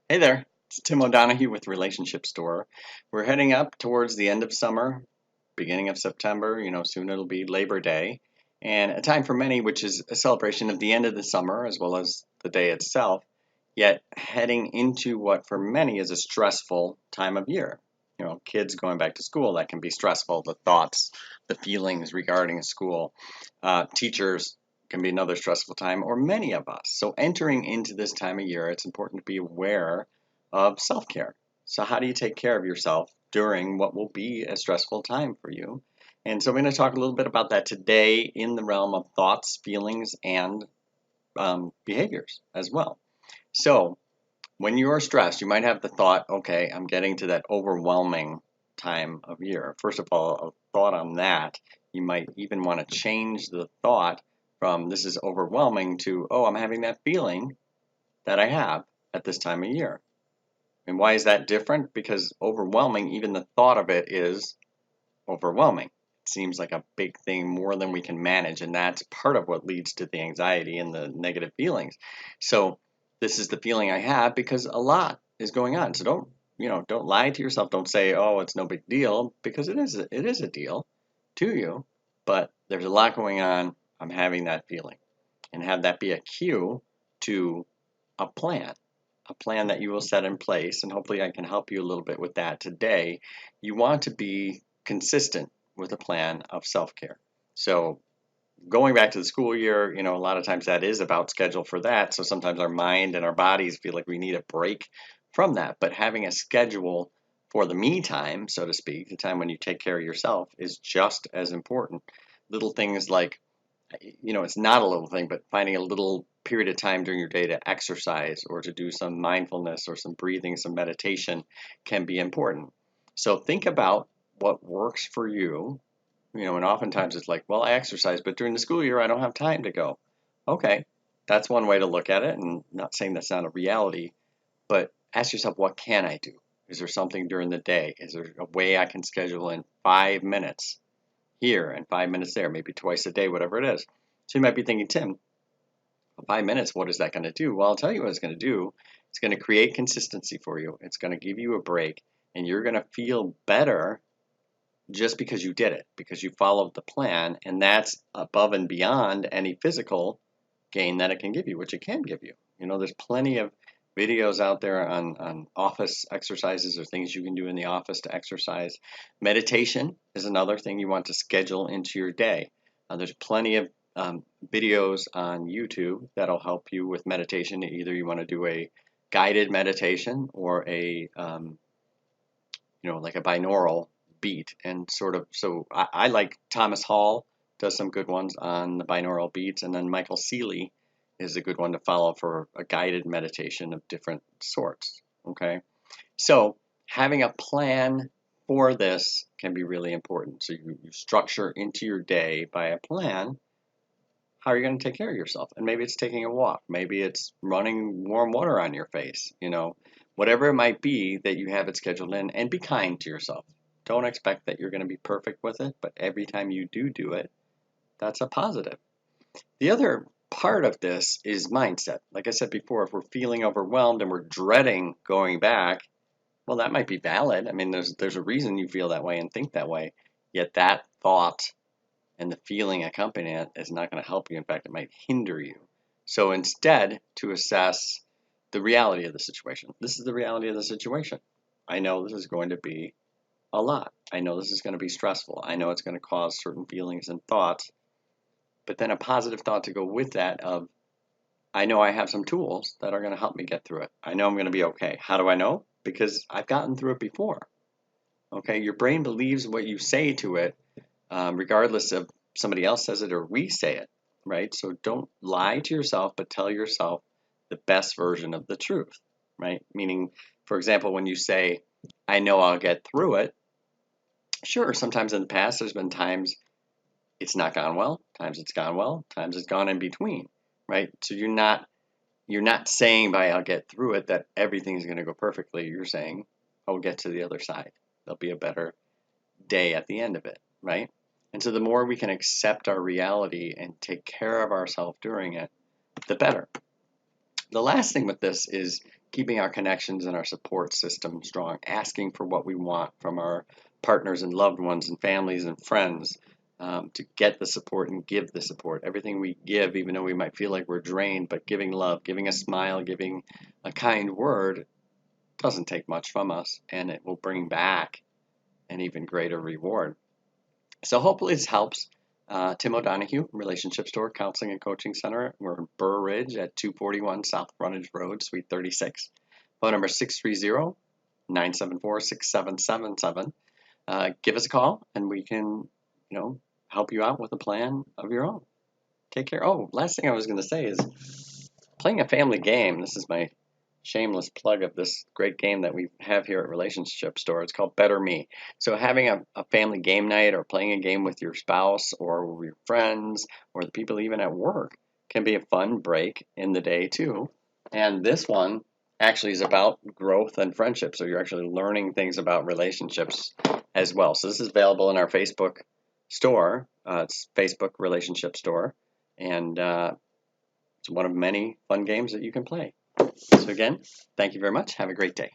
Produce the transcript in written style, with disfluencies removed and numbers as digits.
Hey there, it's Tim O'Donohue with RelationshipStore. We're heading up towards the end of summer, beginning of September. Soon it'll be Labor Day, and a time for many which is a celebration of the end of the summer as well as the day itself, yet heading into what for many is a stressful time of year. Kids going back to school, that can be stressful. The thoughts, the feelings regarding school. Teachers can be another stressful time, or many of us. So, entering into this time of year, it's important to be aware of self care. So, how do you take care of yourself during what will be a stressful time for you? And so, I'm going to talk a little bit about that today in the realm of thoughts, feelings, and behaviors as well. So, when you are stressed, you might have the thought, okay, I'm getting to that overwhelming time of year. First of all, a thought on that, you might even want to change the thought from this is overwhelming to, oh, I'm having that feeling that I have at this time of year. And why is that different? Because overwhelming, even the thought of it is overwhelming. It seems like a big thing, more than we can manage, and that's part of what leads to the anxiety and the negative feelings. So this is the feeling I have because a lot is going on. So don't lie to yourself. Don't say, oh, it's no big deal, because it is a deal to you, but there's a lot going on. I'm having that feeling, and have that be a cue to a plan, a plan that you will set in place. And hopefully I can help you a little bit with that today. You want to be consistent with a plan of self-care. So going back to the school year, a lot of times that is about schedule for that. So sometimes our mind and our bodies feel like we need a break from that. But having a schedule for the me time, so to speak, the time when you take care of yourself, is just as important. Little things like, it's not a little thing, but finding a little period of time during your day to exercise or to do some mindfulness or some breathing, some meditation can be important. So think about what works for you. And oftentimes it's like, well, I exercise, but during the school year, I don't have time to go. Okay, that's one way to look at it. And not saying that's not a reality, but ask yourself, what can I do? Is there something during the day? Is there a way I can schedule in 5 minutes here and 5 minutes there, maybe twice a day, whatever it is? So you might be thinking, Tim, 5 minutes, what is that going to do? Well, I'll tell you what it's going to do. It's going to create consistency for you. It's going to give you a break, and you're going to feel better just because you did it, because you followed the plan, and that's above and beyond any physical gain that it can give you, which it can give you. There's plenty of videos out there on office exercises or things you can do in the office to exercise. Meditation is another thing you want to schedule into your day. There's plenty of videos on YouTube that'll help you with meditation. Either you want to do a guided meditation or a like a binaural beat, and sort of. So I like Thomas Hall does some good ones on the binaural beats, and then Michael Seeley is a good one to follow for a guided meditation of different sorts. Okay, so having a plan for this can be really important. So you structure into your day by a plan how are you going to take care of yourself? And maybe it's taking a walk. Maybe it's running warm water on your face. Whatever it might be that you have it scheduled in, and be kind to yourself. Don't expect that you're going to be perfect with it, but every time you do it, that's a positive. The other part of this is mindset. Like I said before, if we're feeling overwhelmed and we're dreading going back, well, that might be valid. I mean, there's a reason you feel that way and think that way. Yet that thought and the feeling accompanying it is not going to help you. In fact, it might hinder you. So instead, to assess the reality of the situation. This is the reality of the situation. I know this is going to be a lot. I know this is going to be stressful. I know it's going to cause certain feelings and thoughts. But then a positive thought to go with that of, I know I have some tools that are going to help me get through it. I know I'm going to be okay. How do I know? Because I've gotten through it before. Okay, your brain believes what you say to it, regardless of somebody else says it or we say it, right? So don't lie to yourself, but tell yourself the best version of the truth, right? Meaning, for example, when you say, I know I'll get through it, sure, sometimes in the past there's been times it's not gone well, times it's gone well, times it's gone in between, right? So you're not saying by I'll get through it that everything's going to go perfectly. You're saying I'll get to the other side. There'll be a better day at the end of it, right? And so the more we can accept our reality and take care of ourselves during it, the better. The last thing with this is keeping our connections and our support system strong, asking for what we want from our partners and loved ones and families and friends, to get the support and give the support. Everything we give, even though we might feel like we're drained, but giving love, giving a smile, giving a kind word doesn't take much from us, and it will bring back an even greater reward. So hopefully this helps. Tim O'Donohue, Relationship Store Counseling and Coaching Center. We're in Burr Ridge at 241 South Frontage Road, Suite 36. Phone number 630-974-6777. Give us a call, and we can, help you out with a plan of your own. Take care. Oh, last thing I was going to say is playing a family game. This is my shameless plug of this great game that we have here at Relationship Store. It's called Better Me. So having a family game night or playing a game with your spouse or your friends or the people even at work can be a fun break in the day too. And this one actually is about growth and friendship. So you're actually learning things about relationships as well. So this is available in our Facebook store. It's Facebook Relationship Store. And it's one of many fun games that you can play. So again, thank you very much. Have a great day.